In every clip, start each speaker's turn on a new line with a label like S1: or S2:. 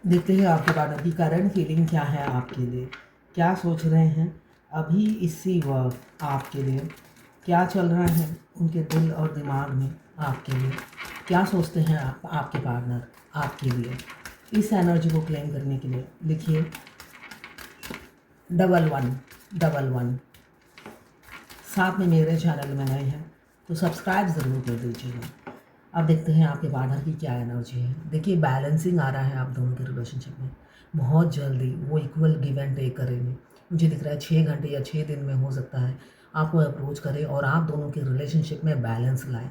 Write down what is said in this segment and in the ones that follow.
S1: देखते हैं आपके पार्टनर की करंट फीलिंग क्या है आपके लिए, क्या सोच रहे हैं अभी इसी वक्त आपके लिए, क्या चल रहा है उनके दिल और दिमाग में आपके लिए, क्या सोचते हैं आपके पार्टनर आपके लिए। इस एनर्जी को क्लेम करने के लिए लिखिए 1111। साथ में मेरे चैनल में नए हैं तो सब्सक्राइब ज़रूर कर दीजिएगा। अब देखते हैं आपके पार्टनर की क्या एनर्जी है। देखिए बैलेंसिंग आ रहा है आप दोनों के रिलेशनशिप में, बहुत जल्दी वो इक्वल गिव एंड टेक करेंगे। मुझे दिख रहा है 6 घंटे या 6 दिन में हो सकता है आपको अप्रोच करें और आप दोनों के रिलेशनशिप में बैलेंस लाएं।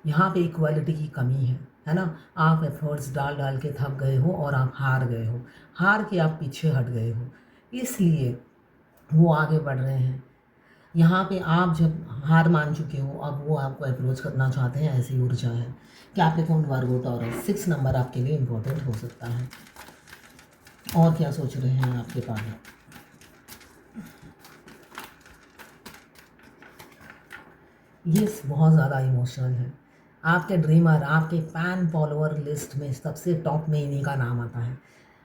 S1: यहाँ पे इक्वालिटी की कमी है ना। आप एफर्ट्स डाल डाल के थक गए हो और आप हार गए हो, हार के आप पीछे हट गए हो, इसलिए वो आगे बढ़ रहे हैं। यहाँ पे आप जब हार मान चुके हो, अब वो आपको अप्रोच करना चाहते हैं, ऐसी ऊर्जा है। कैप्रिकॉर्न वर्गो टॉरस 6 नंबर आपके लिए इम्पोर्टेंट हो सकता है। और क्या सोच रहे हैं आपके पार्टनर। ये बहुत ज़्यादा इमोशनल है। आपके ड्रीमर, आपके फैन फॉलोअर लिस्ट में सबसे टॉप में इन्हीं का नाम आता है।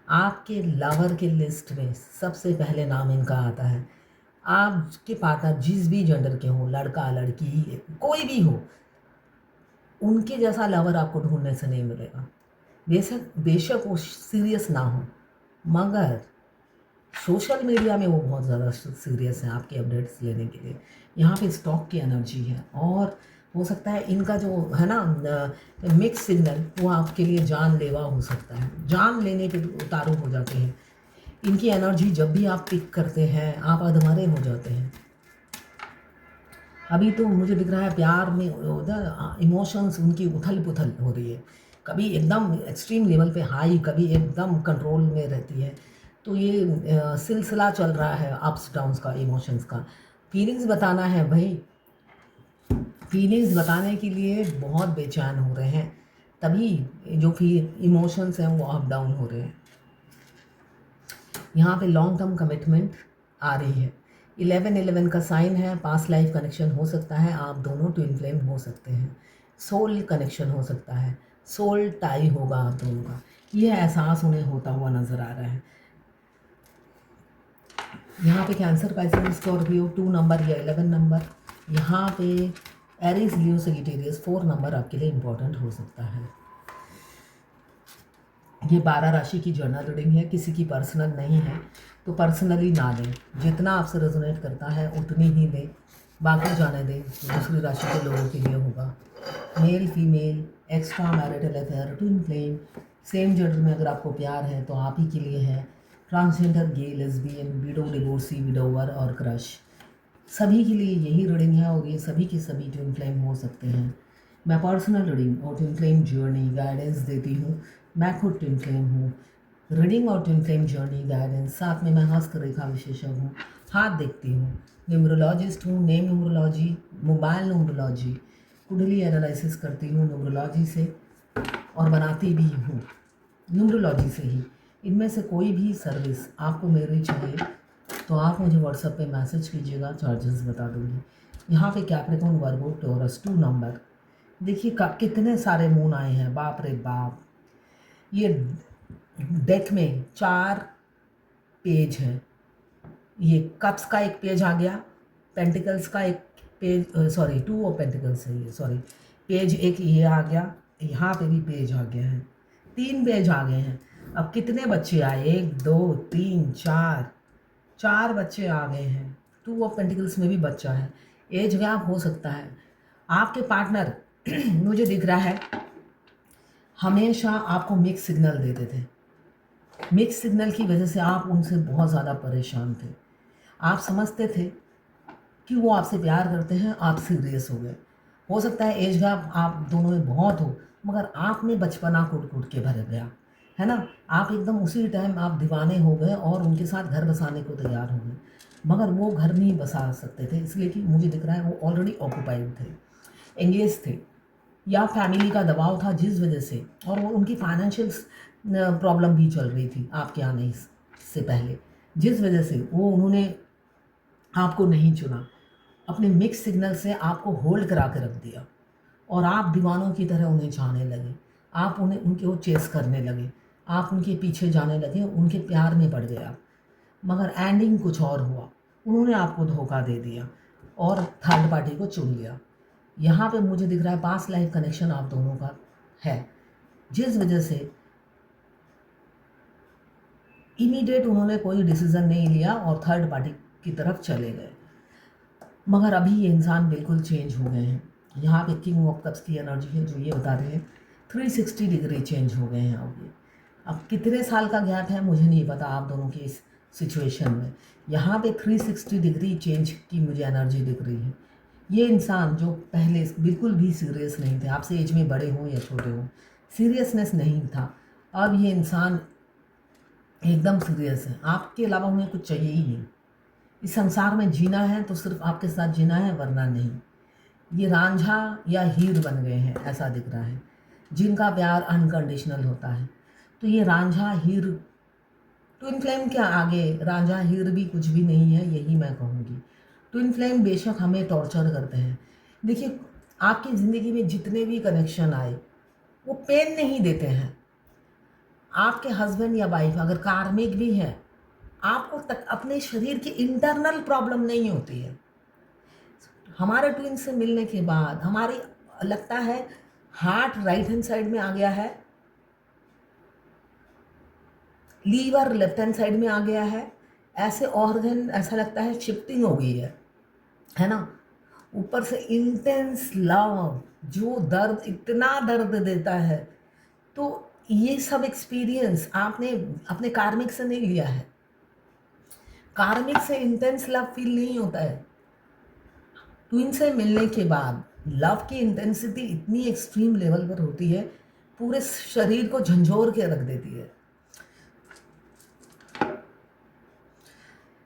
S1: आपके लवर के लिस्ट में सबसे पहले नाम इनका आता है। आपके पार्टनर जिस भी जेंडर के हो, लड़का लड़की कोई भी हो, उनके जैसा लवर आपको ढूंढने से नहीं मिलेगा। बेशक बेशक वो सीरियस ना हो, मगर सोशल मीडिया में वो बहुत ज़्यादा सीरियस है आपके अपडेट्स लेने के लिए। यहाँ पे स्टॉक की एनर्जी है और हो सकता है इनका जो है ना मिक्स सिग्नल वो आपके लिए जानलेवा हो सकता है, जान लेने के उतारू हो जाते हैं। इनकी एनर्जी जब भी आप पिक करते हैं आप अधमरे हो जाते हैं। अभी तो मुझे दिख रहा है प्यार में उधर इमोशंस उनकी उथल पुथल हो रही है, कभी एकदम एक्सट्रीम लेवल पे हाई, कभी एकदम कंट्रोल में रहती है। तो ये सिलसिला चल रहा है अप्स डाउन्स का, इमोशंस का। फीलिंग्स बताना है भाई, फीलिंग्स बताने के लिए बहुत बेचैन हो रहे हैं, तभी जो इमोशंस हैं वो अप डाउन हो रहे हैं। यहाँ पे लॉन्ग टर्म कमिटमेंट आ रही है। 11-11 का साइन है, पास्ट लाइफ कनेक्शन हो सकता है, आप दोनों ट्विन फ्लेम हो सकते हैं, सोल कनेक्शन हो सकता है, सोल टाई होगा आप दोनों का। यह एहसास उन्हें होता हुआ नज़र आ रहा है। यहाँ पे कैंसर, पाइसेस, स्कॉर्पियो 2 नंबर या 11 नंबर। यहाँ पे एरीज, लियो, सजिटेरियस 4 नंबर आपके लिए इम्पोर्टेंट हो सकता है। ये 12 राशि की जर्नल रीडिंग है, किसी की पर्सनल नहीं है, तो पर्सनली ना दें। जितना आपसे रेजोनेट करता है उतनी ही दें, बाकी जाने दें दूसरी राशि के लोगों के लिए होगा। Male female, extra marital affair, twin flame, same gender में अगर आपको प्यार है तो आप ही के लिए है। ट्रांसजेंडर, गे, लेस्बियन, विडो, डिवोर्सी, विडोवर और क्रश, सभी के लिए यही रीडिंग है और ये सभी के सभी ट्विन फ्लेम हो सकते हैं। मैं पर्सनल रीडिंग और ट्विन फ्लेम जर्नी गाइडेंस देती हूँ। मैं खुद ट्विन फ्लेम हूँ। रीडिंग और ट्विन फ्लेम जर्नी गाइडेंस, साथ में मैं हस्तरेखा विशेषज्ञ हूँ, हाथ देखती हूँ, न्यूमरोलॉजिस्ट हूँ, नेम न्यूमरोलॉजी, मोबाइल न्यूमरोलॉजी, कुंडली एनालिसिस करती हूँ न्यूमरोलॉजी से और बनाती भी हूँ न्यूमरोलॉजी से ही। इनमें से कोई भी सर्विस आपको मेरी चाहिए तो आप मुझे व्हाट्सएप पे मैसेज कीजिएगा, चार्जेस बता दूँगी। यहाँ पे कैप्रिकॉर्न, वर्गो, टॉरस 2 नंबर। देखिए कितने सारे मून आए हैं, बाप रे बाप। ये डेक में 4 पेज हैं। ये कप्स का एक पेज आ गया, पेंटिकल्स का एक पेज, सॉरी 2 ऑफ पेंटिकल्स है ये, सॉरी पेज एक ये आ गया, यहाँ पे भी पेज आ गया है, 3 पेज आ गए हैं। अब कितने बच्चे आए, 1 2 3 4, 4 बच्चे आ गए हैं। 2 ऑफ पेंटिकल्स में भी बच्चा है, एज गैप हो सकता है। आपके पार्टनर मुझे दिख रहा है हमेशा आपको मिक्स सिग्नल देते थे, मिक्स सिग्नल की वजह से आप उनसे बहुत ज़्यादा परेशान थे। आप समझते थे कि वो आपसे प्यार करते हैं, आप सीरियस हो गए। हो सकता है एज गैप आप दोनों में बहुत हो, मगर आप में बचपना कूट कूट के भर गया है ना। आप एकदम उसी टाइम आप दीवाने हो गए और उनके साथ घर बसाने को तैयार हो गए, मगर वो घर नहीं बसा सकते थे, इसलिए कि मुझे दिख रहा है वो ऑलरेडी ऑक्यूपाइड थे, एंगेज थे, या फैमिली का दबाव था जिस वजह से, और वो उनकी फाइनेंशियल प्रॉब्लम भी चल रही थी आपके आने से पहले, जिस वजह से वो उन्होंने आपको नहीं चुना, अपने मिक्स सिग्नल से आपको होल्ड करा के रख दिया और आप दीवानों की तरह उन्हें चाहने लगे, आप उन्हें उनके वो चेस करने लगे, आप उनके पीछे जाने लगे, उनके प्यार में पड़ गए आप, मगर एंडिंग कुछ और हुआ। उन्होंने आपको धोखा दे दिया और थर्ड पार्टी को चुन लिया। यहाँ पे मुझे दिख रहा है पास्ट लाइफ कनेक्शन आप दोनों का है, जिस वजह से इमीडिएट उन्होंने कोई डिसीज़न नहीं लिया और थर्ड पार्टी की तरफ चले गए। मगर अभी ये इंसान बिल्कुल चेंज हो गए हैं। यहाँ पे किंग ऑफ कप्स की एनर्जी है जो ये बता रहे हैं 360 डिग्री चेंज हो गए हैं अब कितने साल का गैप है मुझे नहीं पता आप दोनों की इस सिचुएशन में। यहाँ पे 360 डिग्री चेंज की मुझे एनर्जी दिख रही है। ये इंसान जो पहले बिल्कुल भी सीरियस नहीं थे, आपसे एज में बड़े हों या छोटे हों, सीरियसनेस नहीं था, अब ये इंसान एकदम सीरियस है। आपके अलावा उन्हें कुछ चाहिए ही नहीं। इस संसार में जीना है तो सिर्फ आपके साथ जीना है, वरना नहीं। ये रांझा या हीर बन गए हैं ऐसा दिख रहा है, जिनका प्यार अनकंडीशनल होता है। तो ये रांझा हीर, ट्विन फ्लेम के आगे रांझा हीर भी कुछ भी नहीं है, यही मैं कहूँगी। ट्विन फ्लेम बेशक हमें टॉर्चर करते हैं। देखिए, आपकी ज़िंदगी में जितने भी कनेक्शन आए वो पेन नहीं देते हैं। आपके हस्बैंड या वाइफ अगर कार्मिक भी है, आपको तक अपने शरीर की इंटरनल प्रॉब्लम नहीं होती है। हमारे ट्विन से मिलने के बाद हमारी लगता है हार्ट राइट हैंड साइड में आ गया है, लीवर लेफ्ट हैंड साइड में आ गया है, ऐसे ऑर्गन ऐसा लगता है शिफ्टिंग हो गई है ना। ऊपर से इंटेंस लव जो दर्द, इतना दर्द देता है। तो ये सब एक्सपीरियंस आपने अपने कार्मिक से नहीं लिया है। कार्मिक से इंटेंस लव फील नहीं होता है। ट्विन से मिलने के बाद लव की इंटेंसिटी इतनी एक्सट्रीम लेवल पर होती है, पूरे शरीर को झंझोर के रख देती है।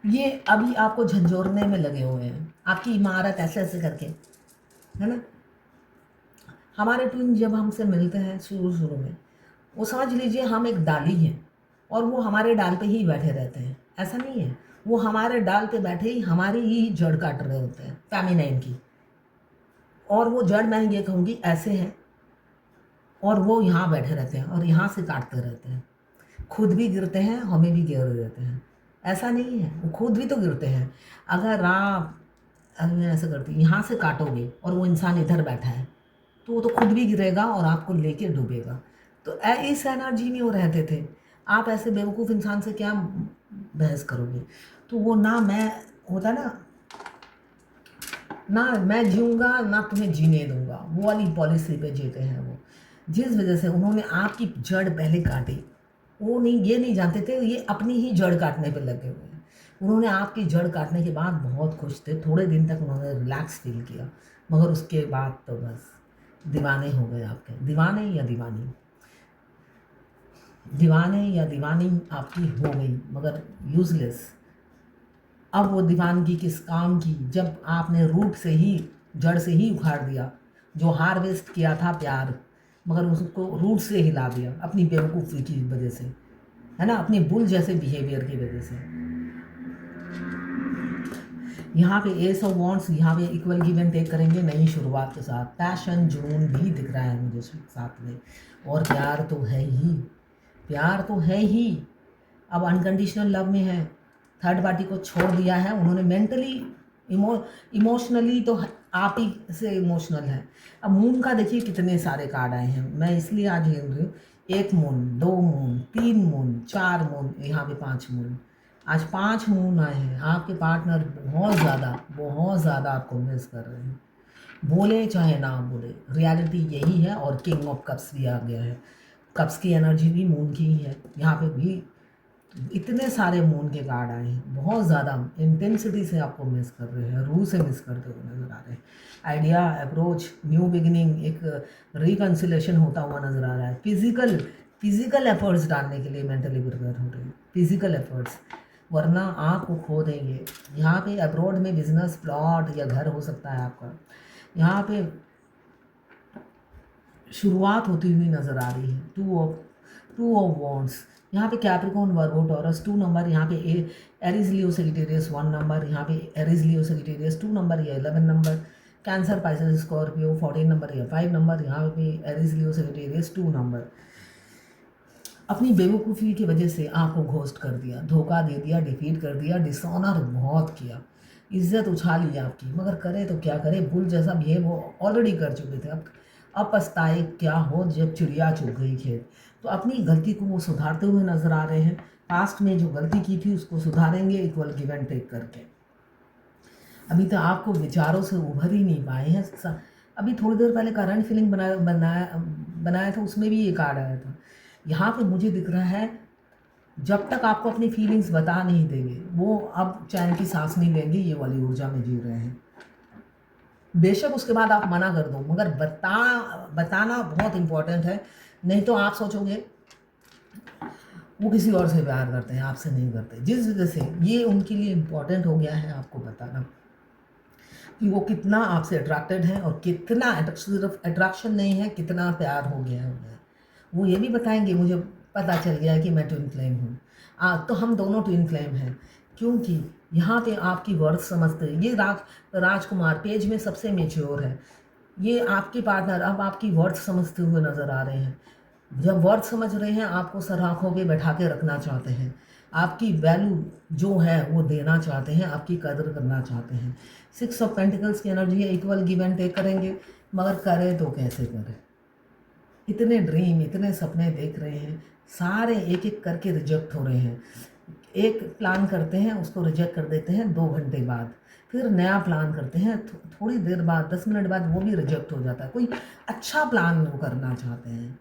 S1: ये अभी आपको झंझोरने में लगे हुए हैं, आपकी इमारत ऐसे ऐसे करके, है ना। हमारे ट्विन जब हमसे मिलते हैं शुरू में, वो समझ लीजिए हम एक डाली हैं और वो हमारे डाल पे ही बैठे रहते हैं। ऐसा नहीं है, वो हमारे डाल पे बैठे ही हमारी ही जड़ काट रहे होते हैं, फेमिनाइन की। और वो जड़, मैं ये कहूँगी, ऐसे हैं और वो यहाँ बैठे रहते हैं और यहाँ से काटते रहते हैं। खुद भी गिरते हैं, हमें भी गिर देते हैं। ऐसा नहीं है, वो खुद भी तो गिरते हैं। अगर आप ऐसा करती यहाँ से काटोगे और वो इंसान इधर बैठा है, तो वो तो खुद भी गिरेगा और आपको लेके डूबेगा। तो इस एनर्जी में वो रहते थे। आप ऐसे बेवकूफ़ इंसान से क्या बहस करोगे। तो वो ना मैं होता ना मैं जीऊँगा ना तुम्हें जीने दूँगा, वो वाली पॉलिसी पे जीते हैं वो। जिस वजह से उन्होंने आपकी जड़ पहले काटी, वो नहीं, ये नहीं जानते थे ये अपनी ही जड़ काटने पे लगे हुए हैं। उन्होंने आपकी जड़ काटने के बाद बहुत खुश थे, थोड़े दिन तक उन्होंने रिलैक्स फील किया, मगर उसके बाद तो बस दीवाने हो गए आपके। दीवाने या दीवानी, दीवाने या दीवानी आपकी हो गई, मगर यूज़लेस। अब वो दीवानगी किस काम की, जब आपने रूट से ही, जड़ से ही उखाड़ दिया। जो हार्वेस्ट किया था प्यार, मगर उसको रूट से हिला दिया अपनी बेवकूफ़ी की वजह से, है ना, अपनी बुल जैसे बिहेवियर की वजह से। यहाँ पे एस ऑफ वॉन्ड्स, यहाँ पे इक्वल गिव एंड टेक करेंगे नई शुरुआत के साथ। पैशन जून भी दिख रहा है मुझे साथ में, और प्यार तो है ही, प्यार तो है ही। अब अनकंडीशनल लव में है, थर्ड पार्टी को छोड़ दिया है उन्होंने। मेंटली इमोशनली तो आप ही से इमोशनल है। अब मून का देखिए कितने सारे कार्ड आए हैं, मैं इसलिए आज गिन रही हूँ। 1 मून, 2 मून, 3 मून, 4 मून, यहाँ पे 5 मून। आज 5 मून आए हैं। आपके पार्टनर बहुत ज़्यादा आपको मिस कर रहे हैं, बोले चाहे ना बोले, रियलिटी यही है। और किंग ऑफ कप्स भी आ गया है, कप्स की एनर्जी भी मून की ही है। यहाँ पे भी इतने सारे मून के कार्ड आए हैं, बहुत ज़्यादा इंटेंसिटी से आपको मिस कर रहे हैं, रूह से मिस करते हुए नज़र आ रहे हैं। आइडिया, अप्रोच, न्यू बिगिनिंग, एक रिकन्सिलेशन होता हुआ नज़र आ रहा है। फिजिकल एफर्ट्स डालने के लिए मेंटली प्रिपेयर हो रहे हैं, फिजिकल एफर्ट्स, वरना आपको खो देंगे। यहाँ पे अब्रॉड में बिजनेस, प्लॉट या घर हो सकता है आपका। यहाँ पे शुरुआत होती हुई नज़र आ रही है। टू ऑफ वॉन्ड्स, यहाँ पे कैप्रिकॉर्न, वर्गो, टॉरस 2 नंबर, यहाँ पे एरीज, लियो, सजिटेरियस 1 नंबर, यहाँ पे एरीज, लियो, सजिटेरियस 2 नंबर या 11 number, cancer, Pisces, Scorpio 14 number या 5 नंबर, यहाँ पे एरीज, लियो, सजिटेरियस 2 नंबर। अपनी बेवकूफ़ी की वजह से आपको घोस्ट कर दिया, धोखा दे दिया, डिफीट कर दिया, डिसऑनर बहुत किया, इज्जत उछाल ली आपकी, मगर करे तो क्या करे, बुल जैसा बिहेव वो ऑलरेडी कर चुके थे। अब पछताए क्या हो जब चिड़िया चुग गई खेत। तो अपनी गलती को वो सुधारते हुए नज़र आ रहे हैं। पास्ट में जो गलती की थी उसको सुधारेंगे इक्वल गिव एंड टेक करके। अभी तो आपको विचारों से उभर ही नहीं पाए हैं। अभी थोड़ी देर पहले करंट फीलिंग बनाया था, उसमें भी ये कार्ड आया था। यहाँ पे मुझे दिख रहा है जब तक आपको अपनी फीलिंग्स बता नहीं देंगे वो अब चैन की सांस नहीं लेंगे, ये वाली ऊर्जा में जी रहे हैं। बेशक उसके बाद आप मना कर दो, मगर बताना बहुत इम्पोर्टेंट है। नहीं तो आप सोचोगे वो किसी और से प्यार करते हैं, आपसे नहीं करते। जिस वजह से ये उनके लिए इम्पोर्टेंट हो गया है आपको बताना कि वो कितना आपसे अट्रैक्टेड है और कितना, सिर्फ अट्रैक्शन नहीं है, कितना प्यार हो गया है उन्हें। वो ये भी बताएंगे मुझे पता चल गया कि मैं ट्विन फ्लेम हूँ। तो हम दोनों ट्विन फ्लेम हैं, क्योंकि यहाँ पे आपकी वर्थ समझते हैं। ये राजकुमार पेज में सबसे मेच्योर है। ये आपके पार्टनर अब आपकी वर्थ समझते हुए नज़र आ रहे हैं। जब वर्थ समझ रहे हैं, आपको सर आँखों पे बैठा के रखना चाहते हैं, आपकी वैल्यू जो है वो देना चाहते हैं, आपकी कदर करना चाहते हैं। 6 ऑफ पेंटिकल्स की एनर्जी है, इक्वल गिव एंड टेक करेंगे, मगर करें तो कैसे करें। इतने ड्रीम, इतने सपने देख रहे हैं, सारे एक एक करके रिजेक्ट हो रहे हैं। एक प्लान करते हैं, उसको रिजेक्ट कर देते हैं 2 घंटे बाद, फिर नया प्लान करते हैं, थोड़ी देर बाद 10 मिनट बाद वो भी रिजेक्ट हो जाता है। कोई अच्छा प्लान वो करना चाहते हैं।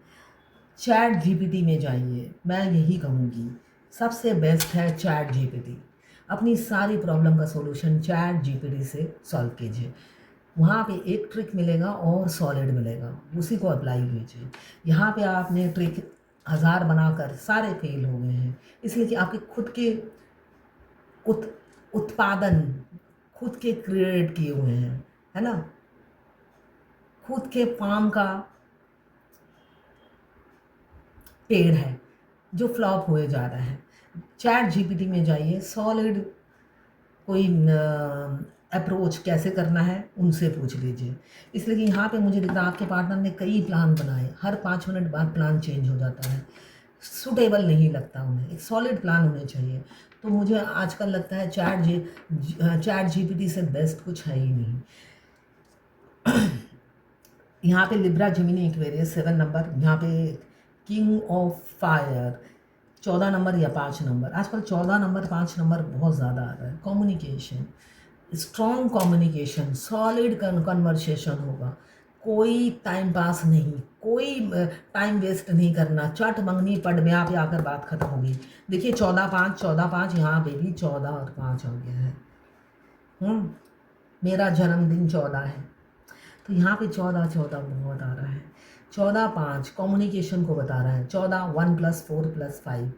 S1: चैट जीपीटी में जाइए, मैं यही कहूँगी सबसे बेस्ट है चैट जीपीटी। अपनी सारी प्रॉब्लम का सॉल्यूशन चैट जीपीटी से सॉल्व कीजिए। वहाँ पे एक ट्रिक मिलेगा और सॉलिड मिलेगा, उसी को अप्लाई कीजिए। यहाँ पे आपने ट्रिक 1000 बनाकर सारे फेल हो गए हैं, इसलिए कि आपके खुद के उत्पादन खुद के क्रिएट किए हुए हैं, है ना। खुद के फार्म का पेड़ है जो फ्लॉप हुए जा रहा है। चैट जीपीटी में जाइए, सॉलिड कोई अप्रोच कैसे करना है उनसे पूछ लीजिए। इसलिए कि यहाँ पे मुझे दिख रहा है आपके पार्टनर ने कई प्लान बनाए, हर 5 मिनट बाद प्लान चेंज हो जाता है, सूटेबल नहीं लगता उन्हें। एक सॉलिड प्लान होने चाहिए। तो मुझे आजकल लगता है चैट जीपीटी से बेस्ट कुछ है ही नहीं। यहाँ पे लिब्रा जेमिनी एक्वेरियस 7 नंबर, यहाँ पे किंग ऑफ फायर 14 नंबर या 5 नंबर। आजकल 14 नंबर 5 नंबर बहुत ज़्यादा आ रहा है। Communication, strong communication, solid conversation होगा। कोई टाइम पास नहीं, कोई टाइम वेस्ट नहीं करना। चट मंगनी पड़ में आप आकर बात खत्म होगी। देखिए 14/5 यहाँ पे भी 14 और 5 आ गया है। मेरा जन्मदिन 14 है, तो यहाँ पे 14 बहुत आ रहा है। 14/5 कम्युनिकेशन को बता रहा है। 14 1 + 4 + 5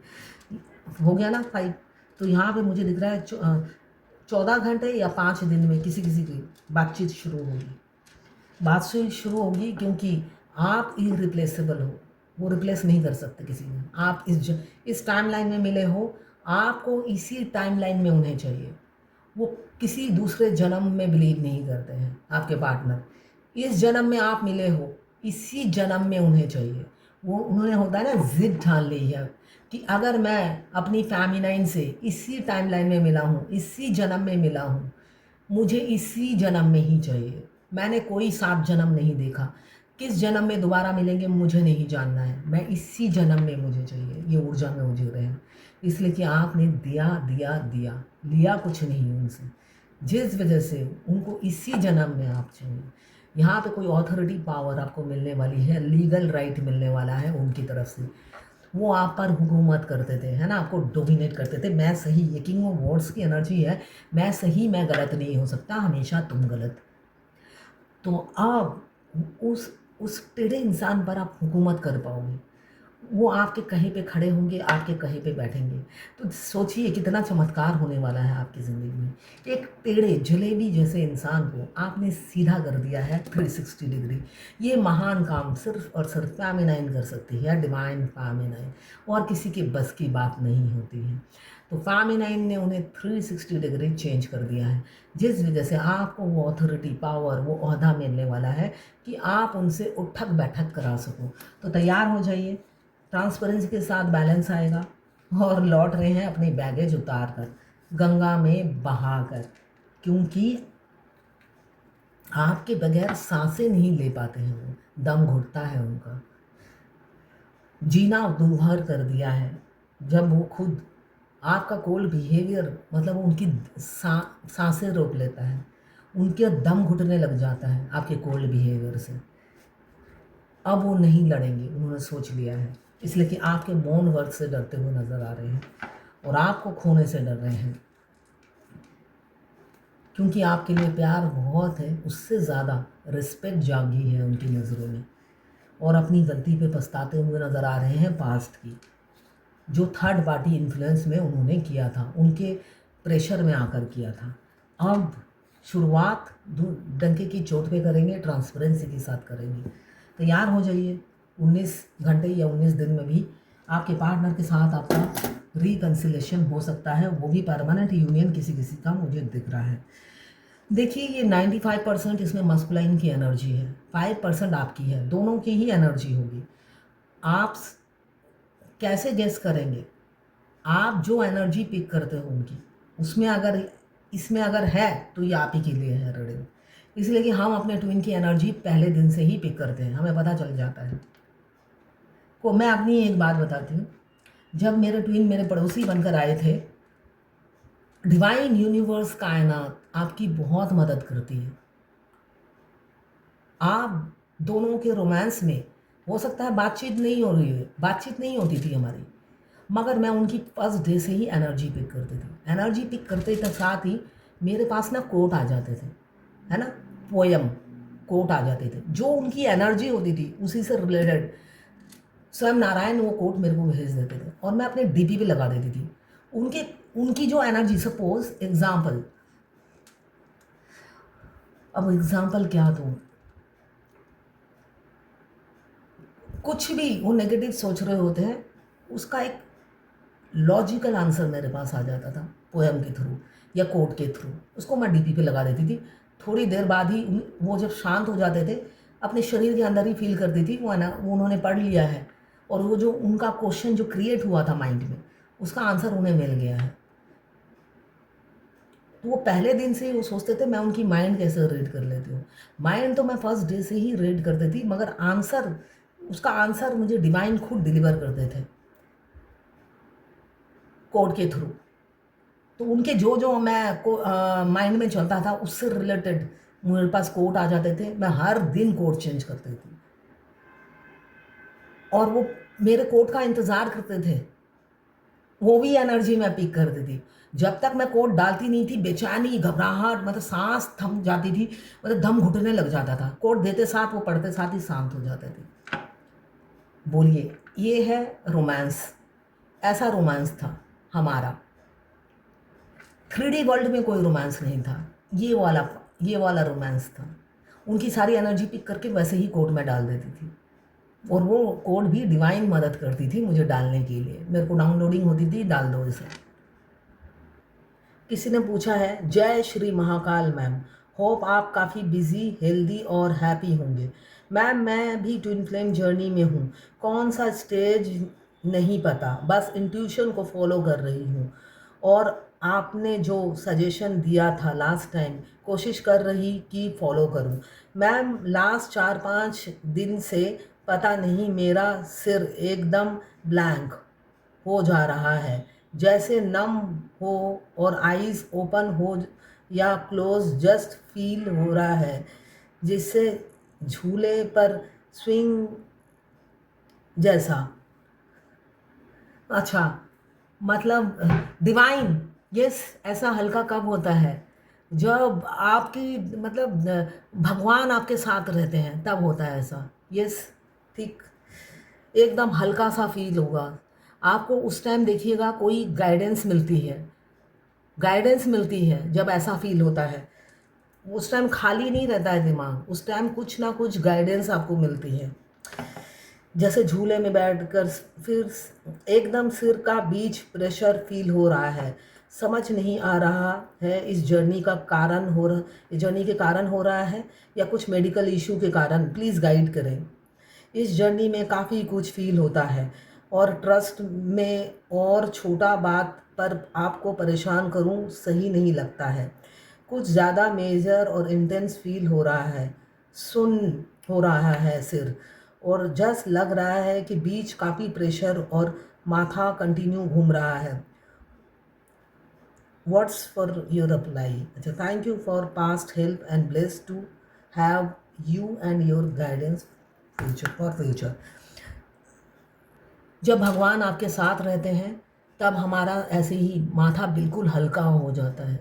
S1: हो गया ना 5। तो यहाँ पे मुझे दिख रहा है 14 घंटे या 5 दिन में किसी किसी की बातचीत शुरू होगी। बातचीत शुरू होगी क्योंकि आप इरिप्लेसेबल हो, वो रिप्लेस नहीं कर सकते किसी ने। आप इस टाइमलाइन में मिले हो, आपको इसी टाइमलाइन में उन्हें चाहिए। वो किसी दूसरे जन्म में बिलीव नहीं करते हैं आपके पार्टनर। इस जन्म में आप मिले हो, इसी जन्म में उन्हें चाहिए। वो उन्होंने होता है ना, जिद ठान ली है कि अगर मैं अपनी फेमिनाइन से इसी टाइमलाइन में मिला हूँ, इसी जन्म में मिला हूँ, मुझे इसी जन्म में ही चाहिए। मैंने कोई 7 जन्म नहीं देखा, किस जन्म में दोबारा मिलेंगे मुझे नहीं जानना है, मैं इसी जन्म में मुझे चाहिए। ये ऊर्जा में उजड़ रहे हैं, इसलिए कि आपने दिया दिया दिया, लिया कुछ नहीं उनसे, जिस वजह से उनको इसी जन्म में आप चाहिए। यहाँ पे कोई ऑथोरिटी पावर आपको मिलने वाली है, लीगल राइट मिलने वाला है उनकी तरफ से। वो आप पर हुकूमत करते थे, है ना, आपको डोमिनेट करते थे। मैं सही, ये किंग ऑफ वॉर्ड्स की एनर्जी है, मैं सही, मैं गलत नहीं हो सकता, हमेशा तुम गलत। तो आप उस टेढ़े इंसान पर आप हुकूमत कर पाओगे। वो आपके कहीं पे खड़े होंगे, आपके कहीं पे बैठेंगे। तो सोचिए कितना चमत्कार होने वाला है आपकी ज़िंदगी में। एक टेढ़े जलेबी जैसे इंसान को आपने सीधा कर दिया है 360 डिग्री। ये महान काम सिर्फ और सिर्फ फेमिनाइन कर सकती है, डिवाइन फेमिनाइन, और किसी के बस की बात नहीं होती है। तो फेमिनाइन ने उन्हें 360 डिग्री चेंज कर दिया है, जिस वजह से आपको वो अथॉरिटी, पावर, वो ओहदा मिलने वाला है कि आप उनसे उठक बैठक करा सको। तो तैयार हो जाइए, ट्रांसपेरेंसी के साथ बैलेंस आएगा और लौट रहे हैं अपने बैगेज उतार कर, गंगा में बहा कर, क्योंकि आपके बगैर सांसें नहीं ले पाते हैं वो, दम घुटता है उनका, जीना दूभर कर दिया है। जब वो खुद आपका कोल्ड बिहेवियर मतलब उनकी सांसें रोक लेता है, उनके दम घुटने लग जाता है आपके कोल्ड बिहेवियर से। अब वो नहीं लड़ेंगे, उन्होंने सोच लिया है, इसलिए कि आपके मौन वर्ड से डरते हुए नज़र आ रहे हैं और आपको खोने से डर रहे हैं, क्योंकि आपके लिए प्यार बहुत है, उससे ज़्यादा रिस्पेक्ट जागी है उनकी नज़रों में, और अपनी गलती पे पछताते हुए नज़र आ रहे हैं पास्ट की, जो थर्ड पार्टी इन्फ्लुएंस में उन्होंने किया था, उनके प्रेशर में आकर किया था। अब शुरुआत डंके की चोट पे करेंगे, ट्रांसपेरेंसी के साथ करेंगे। तैयार हो जाइए, 19 घंटे या 19 दिन में भी आपके पार्टनर के साथ आपका रिकन्सिलेशन हो सकता है, वो भी परमानेंट यूनियन किसी किसी का मुझे दिख रहा है। देखिए ये 95% इसमें मस्कुलाइन की एनर्जी है, 5% आपकी है, दोनों की ही एनर्जी होगी। आप कैसे गेस करेंगे? आप जो एनर्जी पिक करते हो उनकी, उसमें अगर इसमें अगर है तो ये आप ही के लिए है रीडिंग, इसलिए कि हम अपने ट्विन की एनर्जी पहले दिन से ही पिक करते हैं, हमें पता चल जाता है। को मैं अपनी एक बात बताती हूँ, जब मेरे ट्विन मेरे पड़ोसी बनकर आए थे, डिवाइन यूनिवर्स कायनात आपकी बहुत मदद करती है। आप दोनों के रोमांस में हो सकता है बातचीत नहीं हो रही है, बातचीत नहीं होती थी हमारी, मगर मैं उनकी फर्स्ट डे से ही एनर्जी पिक करती थी। एनर्जी पिक करते तक साथ ही मेरे पास ना कोट आ जाते थे, है ना, पोयम कोट आ जाते थे, जो उनकी एनर्जी होती थी उसी से रिलेटेड स्वयं नारायण वो कोट मेरे को भेज देते थे और मैं अपने डीपी पे लगा देती थी। उनकी जो एनर्जी, सपोज एग्जाम्पल, अब एग्जाम्पल क्या दूँ, कुछ भी वो नेगेटिव सोच रहे होते हैं, उसका एक लॉजिकल आंसर मेरे पास आ जाता था पोयम के थ्रू या कोट के थ्रू, उसको मैं डीपी पे लगा देती थी। थोड़ी देर बाद ही वो जब शांत हो जाते थे, अपने शरीर के अंदर ही फील करती थी वो उन्होंने पढ़ लिया है, और वो जो उनका क्वेश्चन जो क्रिएट हुआ था माइंड में, उसका आंसर उन्हें मिल गया है। तो वो पहले दिन से ही वो सोचते थे मैं उनकी माइंड कैसे रीड कर लेती हूँ। माइंड तो मैं फर्स्ट डे से ही रीड करती थी, मगर आंसर, उसका आंसर मुझे डिवाइन खुद डिलीवर करते थे कोड के थ्रू। तो उनके जो जो मैं माइंड में चलता था उससे रिलेटेड मेरे पास कोड आ जाते थे, मैं हर दिन कोड चेंज करती थी और वो मेरे कोड का इंतज़ार करते थे, वो भी एनर्जी मैं पिक करती थी। जब तक मैं कोड डालती नहीं थी, बेचैनी, घबराहट, मतलब सांस थम जाती थी, मतलब दम घुटने लग जाता था। कोड देते साथ, वो पढ़ते साथ ही शांत हो जाते थे। बोलिए, ये है रोमांस, ऐसा रोमांस था हमारा। 3D वर्ल्ड में कोई रोमांस नहीं था, ये वाला रोमांस था। उनकी सारी एनर्जी पिक करके वैसे ही कोड में डाल देती थी, और वो कोड भी डिवाइन मदद करती थी मुझे डालने के लिए। मेरे को डाउनलोडिंग होती थी, डाल दो इसे। किसी ने पूछा है, जय श्री महाकाल मैम, होप आप काफ़ी बिजी, हेल्दी और हैप्पी होंगे। मैम मैं भी ट्विन फ्लेम जर्नी में हूँ, कौन सा स्टेज नहीं पता, बस इंट्यूशन को फॉलो कर रही हूँ, और आपने जो सजेशन दिया था लास्ट टाइम, कोशिश कर रही कि फॉलो करूँ। मैम लास्ट 4-5 दिन से पता नहीं, मेरा सिर एकदम ब्लैंक हो जा रहा है, जैसे नम हो, और आईज ओपन हो या क्लोज जस्ट फील हो रहा है, जिससे झूले पर स्विंग जैसा। अच्छा, मतलब डिवाइन, यस, ऐसा हल्का कब होता है? जब आपकी मतलब भगवान आपके साथ रहते हैं तब होता है ऐसा। यस, ठीक, एकदम हल्का सा फील होगा आपको उस टाइम। देखिएगा कोई गाइडेंस मिलती है, गाइडेंस मिलती है जब ऐसा फील होता है। उस टाइम खाली नहीं रहता है दिमाग, उस टाइम कुछ ना कुछ गाइडेंस आपको मिलती है। जैसे झूले में बैठकर फिर एकदम सिर का बीच प्रेशर फील हो रहा है, समझ नहीं आ रहा है इस जर्नी का कारण हो रहा, इस जर्नी के कारण हो रहा है या कुछ मेडिकल इशू के कारण, प्लीज़ गाइड करें। इस जर्नी में काफ़ी कुछ फील होता है, और ट्रस्ट में और छोटा बात पर आपको परेशान करूं सही नहीं लगता है। कुछ ज़्यादा मेजर और इंटेंस फील हो रहा है, सुन हो रहा है सिर, और जस्ट लग रहा है कि बीच काफ़ी प्रेशर और माथा कंटिन्यू घूम रहा है। What's for your reply? अच्छा, thank you for past help and bless to have you and your guidance future for future. जब भगवान आपके साथ रहते हैं तब हमारा ऐसे ही माथा बिल्कुल हल्का हो जाता है।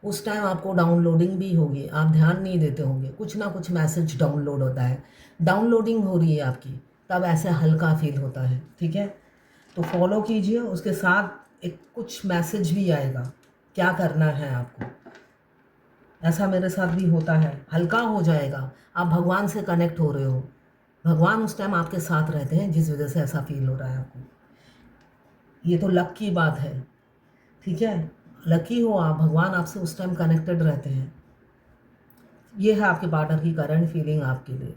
S1: उस टाइम आपको डाउनलोडिंग भी होगी, आप ध्यान नहीं देते होंगे, कुछ ना कुछ मैसेज डाउनलोड होता है, डाउनलोडिंग हो रही है आपकी, तब ऐसे हल्का फील होता है। ठीक है, तो फॉलो कीजिए, उसके साथ एक कुछ मैसेज भी आएगा, क्या करना है आपको। ऐसा मेरे साथ भी होता है, हल्का हो जाएगा, आप भगवान से कनेक्ट हो रहे हो, भगवान उस टाइम आपके साथ रहते हैं जिस वजह से ऐसा फील हो रहा है आपको। ये तो लक की बात है। ठीक है, लकी हो आप, भगवान आपसे उस टाइम कनेक्टेड रहते हैं। ये है आपके पार्टनर की करंट फीलिंग आपके लिए।